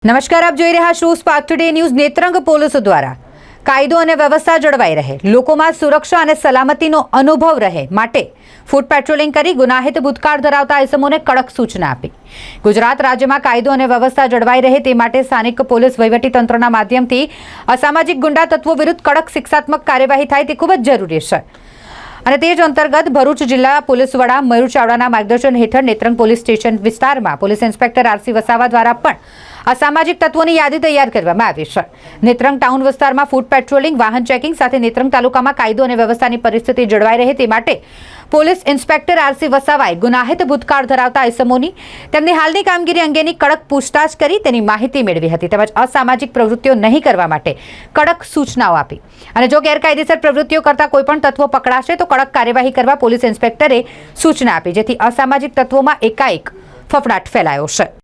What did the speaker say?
નમસ્કાર, આપ જોઈ રહ્યા છો spark today news. Netrang police દ્વારા કાયદો અને વ્યવસ્થા જળવાઈ રહે, લોકોમાં સુરક્ષા અને સલામતીનો અનુભવ રહે માટે ફૂટ પેટ્રોલિંગ કરી ગુનાહિત ભૂતકાળ ધરાવતા ઇસમોને કડક સૂચના આપી। ગુજરાત રાજ્યમાં કાયદો અને વ્યવસ્થા જળવાઈ રહે તે માટે સ્થાનિક પોલીસ વહીવટીતંત્રના માધ્યમથી અસામાજિક ગુંડા તત્વો વિરુદ્ધ કડક શિક્ષાત્મક કાર્યવાહી થાય તે ખૂબ જ જરૂરી છે અને તે જ અંતર્ગત ભરૂચ જિલ્લા પોલીસ વડા મયુર ચાવડાના માર્ગદર્શન હેઠળ નેત્રંગ પોલીસ સ્ટેશન વિસ્તારમાં પોલીસ ઇન્સ્પેક્ટર આરસી વસાવા દ્વારા પણ અસામાજિક તત્વોની યાદી તૈયાર કરવામાં આવી છે। નેત્રંગ ટાઉન વિસ્તારમાં ફૂટ પેટ્રોલિંગ, વાહન ચેકિંગ સાથે નેત્રંગ તાલુકામાં કાયદો અને વ્યવસ્થાની પરિસ્થિતિ જળવાઈ રહે તે માટે પોલીસ ઇન્સ્પેક્ટર આરસી વસાવાએ ગુનાહિત ભૂતકાળ ધરાવતા ઇસમોની તેમની હાલની કામગીરી અંગેની કડક પૂછતાછ કરી તેની માહિતી મેળવી હતી તેમજ અસામાજિક પ્રવૃત્તિઓ નહીં કરવા માટે કડક સૂચનાઓ આપી અને જો ગેરકાયદેસર પ્રવૃત્તિઓ કરતા કોઈપણ તત્વો પકડાશે તો કડક કાર્યવાહી કરવા પોલીસ ઇન્સ્પેક્ટરે સૂચના આપી, જેથી અસામાજિક તત્વોમાં એકાએક ફફડાટ ફેલાયો છે।